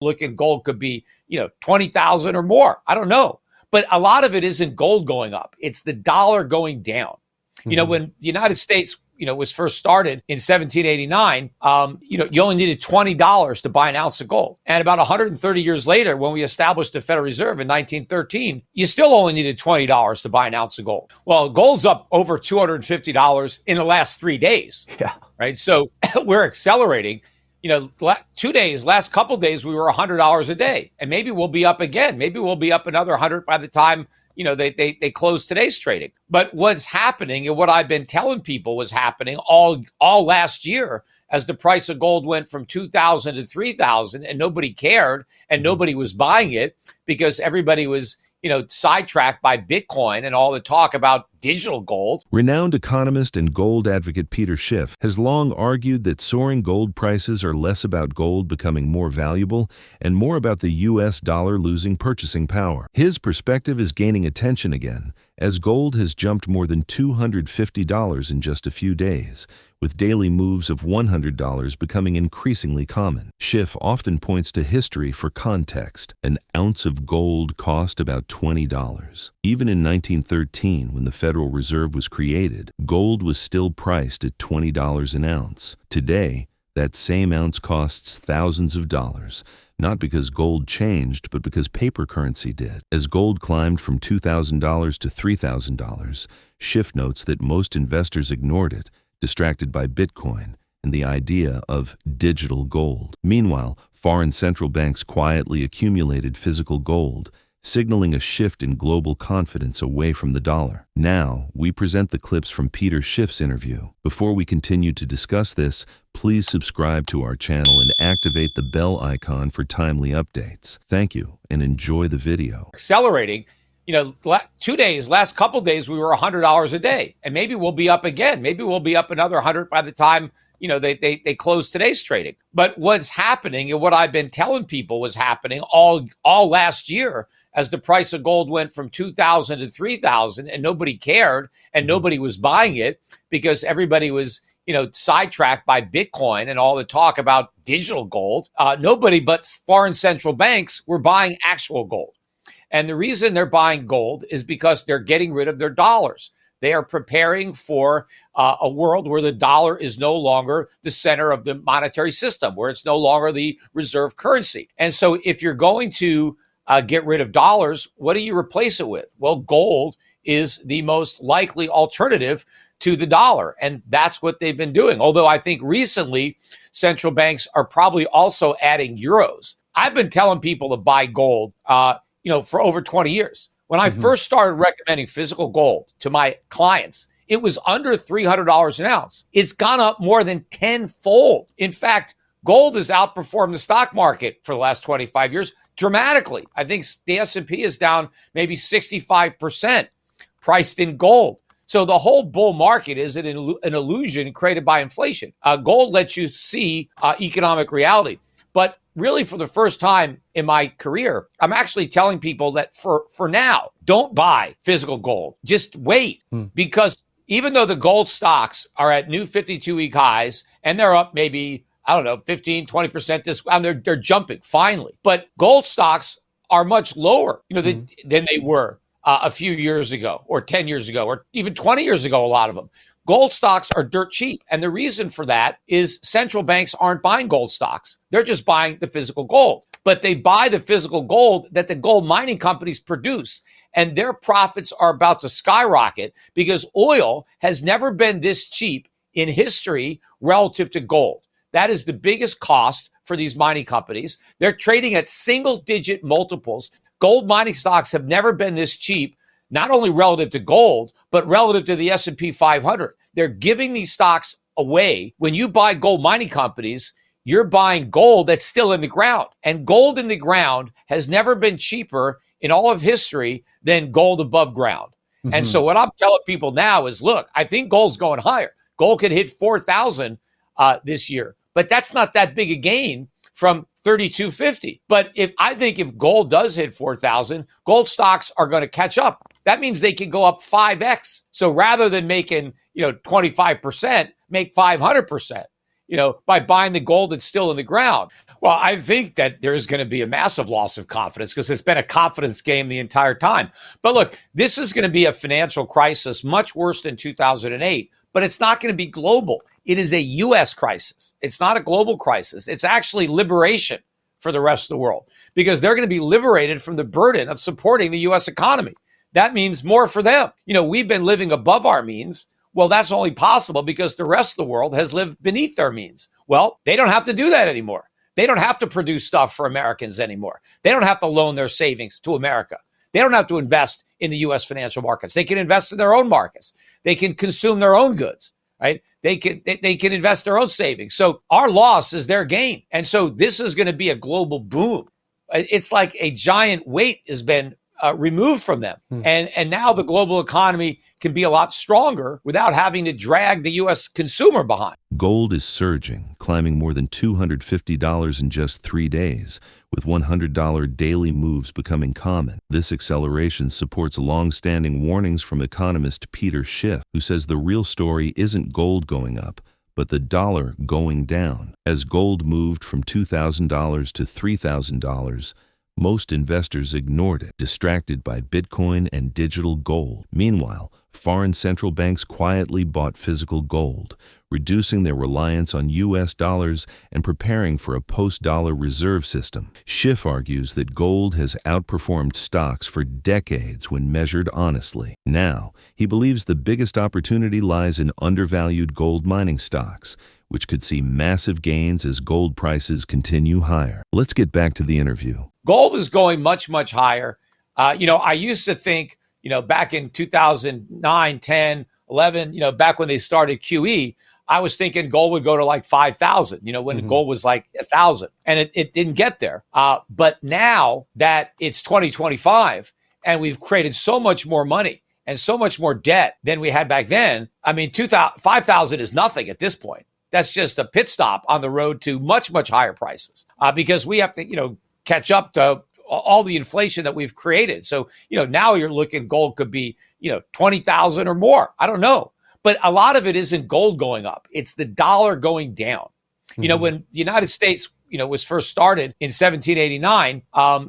Look at gold could be, 20,000 or more. I don't know. But a lot of it isn't gold going up. It's the dollar going down. When the United States, was first started in 1789, you only needed $20 to buy an ounce of gold. And about 130 years later, when we established the Federal Reserve in 1913, you still only needed $20 to buy an ounce of gold. Well, gold's up over $250 in the last 3 days. Yeah. Right. So we're accelerating. Last couple of days, we were $100 a day, and maybe we'll be up again. Maybe we'll be up another 100 by the time, they close today's trading. But what's happening, and what I've been telling people was happening all last year, as the price of gold went from 2,000 to 3,000, and nobody cared, and nobody was buying it because everybody was, sidetracked by Bitcoin and all the talk about digital gold. Renowned economist and gold advocate Peter Schiff has long argued that soaring gold prices are less about gold becoming more valuable and more about the U.S. dollar losing purchasing power. His perspective is gaining attention again, as gold has jumped more than $250 in just a few days, with daily moves of $100 becoming increasingly common. Schiff often points to history for context. An ounce of gold cost about $20. Even in 1913, when the Federal Reserve was created, gold was still priced at $20 an ounce. Today, that same ounce costs thousands of dollars, not because gold changed, but because paper currency did. As gold climbed from $2,000 to $3,000, Schiff notes that most investors ignored it, distracted by Bitcoin and the idea of digital gold. Meanwhile, foreign central banks quietly accumulated physical gold, signaling a shift in global confidence away from the dollar. Now, we present the clips from Peter Schiff's interview. Before we continue to discuss this, please subscribe to our channel and activate the bell icon for timely updates. Thank you, and enjoy the video. Accelerating. Last couple of days, we were $100 a day, and maybe we'll be up again. Maybe we'll be up another 100 by the time, they close today's trading. But what's happening, and what I've been telling people was happening all last year, as the price of gold went from 2,000 to 3,000, and nobody cared, and nobody was buying it because everybody was, sidetracked by Bitcoin and all the talk about digital gold. Nobody but foreign central banks were buying actual gold. And the reason they're buying gold is because they're getting rid of their dollars. They are preparing for a world where the dollar is no longer the center of the monetary system, where it's no longer the reserve currency. And so if you're going to get rid of dollars, what do you replace it with? Well, gold is the most likely alternative to the dollar. And that's what they've been doing. Although I think recently central banks are probably also adding euros. I've been telling people to buy gold for over 20 years. When I first started recommending physical gold to my clients, it was under $300 an ounce. It's gone up more than tenfold. In fact, gold has outperformed the stock market for the last 25 years dramatically. I think the S&P is down maybe 65% priced in gold. So the whole bull market is an illusion created by inflation. Gold lets you see economic reality. But really, for the first time in my career, I'm actually telling people that for now, don't buy physical gold. Just wait, because even though the gold stocks are at new 52-week highs and they're up maybe, 15, 20% and they're jumping finally. But gold stocks are much lower, than they were a few years ago, or 10 years ago, or even 20 years ago, a lot of them. Gold stocks are dirt cheap. And the reason for that is central banks aren't buying gold stocks. They're just buying the physical gold. But they buy the physical gold that the gold mining companies produce. And their profits are about to skyrocket because oil has never been this cheap in history relative to gold. That is the biggest cost for these mining companies. They're trading at single-digit multiples. Gold mining stocks have never been this cheap, not only relative to gold, but relative to the S&P 500. They're giving these stocks away. When you buy gold mining companies, you're buying gold that's still in the ground. And gold in the ground has never been cheaper in all of history than gold above ground. And so what I'm telling people now is, look, I think gold's going higher. Gold could hit 4,000 this year, but that's not that big a gain from 3,250. But if gold does hit 4,000, gold stocks are going to catch up. That means they can go up 5x. So rather than making, 25%, make 500%. by buying the gold that's still in the ground. Well, I think that there is going to be a massive loss of confidence because it's been a confidence game the entire time. But look, this is going to be a financial crisis much worse than 2008, but it's not going to be global. It is a U.S. crisis. It's not a global crisis. It's actually liberation for the rest of the world because they're going to be liberated from the burden of supporting the U.S. economy. That means more for them. We've been living above our means. Well, that's only possible because the rest of the world has lived beneath their means. Well, they don't have to do that anymore. They don't have to produce stuff for Americans anymore. They don't have to loan their savings to America. They don't have to invest in the U.S. financial markets. They can invest in their own markets. They can consume their own goods, right? They can invest their own savings. So our loss is their gain. And so this is going to be a global boom. It's like a giant weight has been removed from them. And now the global economy can be a lot stronger without having to drag the U.S. consumer behind. Gold is surging, climbing more than $250 in just 3 days, with $100 daily moves becoming common. This acceleration supports long-standing warnings from economist Peter Schiff, who says the real story isn't gold going up, but the dollar going down. As gold moved from $2,000 to $3,000, most investors ignored it, distracted by Bitcoin and digital gold. Meanwhile, foreign central banks quietly bought physical gold, reducing their reliance on U.S. dollars and preparing for a post-dollar reserve system. Schiff argues that gold has outperformed stocks for decades when measured honestly. Now, he believes the biggest opportunity lies in undervalued gold mining stocks, which could see massive gains as gold prices continue higher. Let's get back to the interview. Gold is going much, much higher. I used to think, back in 2009, 10, 11, back when they started QE, I was thinking gold would go to like 5,000, when gold was like 1,000, and it didn't get there. But now that it's 2025 and we've created so much more money and so much more debt than we had back then, 5,000 is nothing at this point. That's just a pit stop on the road to much, much higher prices because we have to, catch up to all the inflation that we've created. So, now you're looking gold could be, 20,000 or more. I don't know. But a lot of it isn't gold going up. It's the dollar going down. When the United States, was first started in 1789,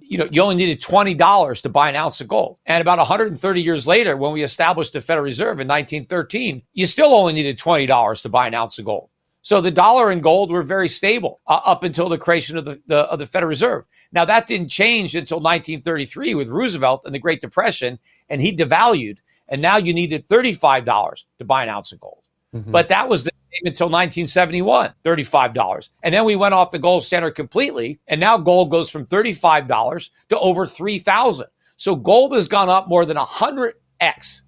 you only needed $20 to buy an ounce of gold. And about 130 years later, when we established the Federal Reserve in 1913, you still only needed $20 to buy an ounce of gold. So the dollar and gold were very stable up until the creation of the Federal Reserve. Now, that didn't change until 1933 with Roosevelt and the Great Depression, and he devalued. And now you needed $35 to buy an ounce of gold. But that was the same until 1971, $35. And then we went off the gold standard completely, and now gold goes from $35 to over $3,000. So gold has gone up more than 100x.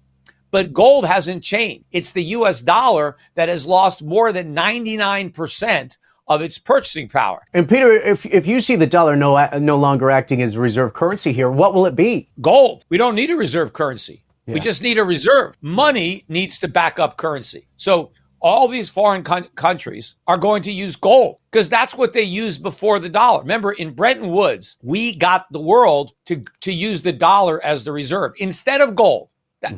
But gold hasn't changed. It's the U.S. dollar that has lost more than 99% of its purchasing power. And Peter, if you see the dollar no longer acting as a reserve currency here, what will it be? Gold. We don't need a reserve currency. Yeah. We just need a reserve. Money needs to back up currency. So all these foreign countries are going to use gold because that's what they used before the dollar. Remember, in Bretton Woods, we got the world to use the dollar as the reserve instead of gold.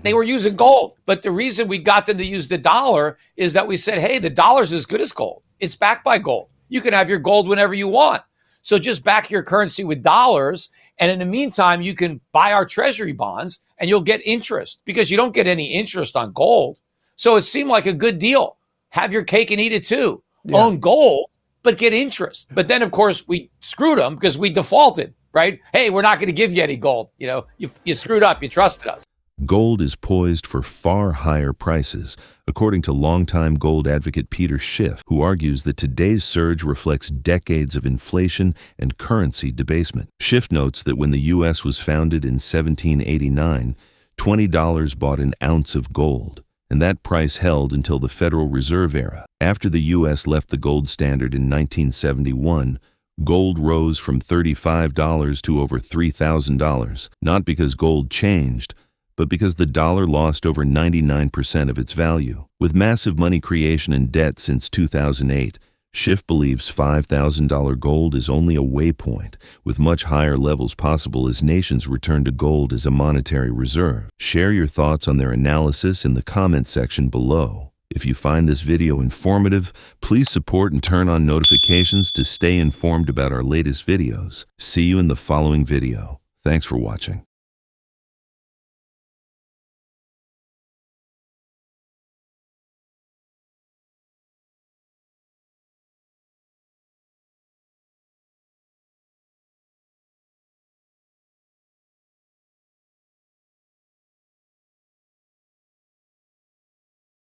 They were using gold. But the reason we got them to use the dollar is that we said, hey, the dollar's as good as gold. It's backed by gold. You can have your gold whenever you want. So just back your currency with dollars. And in the meantime, you can buy our treasury bonds and you'll get interest because you don't get any interest on gold. So it seemed like a good deal. Have your cake and eat it too. Yeah. Own gold, but get interest. But then, of course, we screwed them because we defaulted, right? Hey, we're not going to give you any gold. You screwed up. You trusted us. Gold is poised for far higher prices, according to longtime gold advocate Peter Schiff, who argues that today's surge reflects decades of inflation and currency debasement. Schiff notes that when the U.S. was founded in 1789, $20 bought an ounce of gold, and that price held until the Federal Reserve era. After the U.S. left the gold standard in 1971, gold rose from $35 to over $3,000, not because gold changed, but because the dollar lost over 99% of its value. With massive money creation and debt since 2008, Schiff believes $5,000 gold is only a waypoint, with much higher levels possible as nations return to gold as a monetary reserve. Share your thoughts on their analysis in the comment section below. If you find this video informative, please support and turn on notifications to stay informed about our latest videos. See you in the following video. Thanks for watching.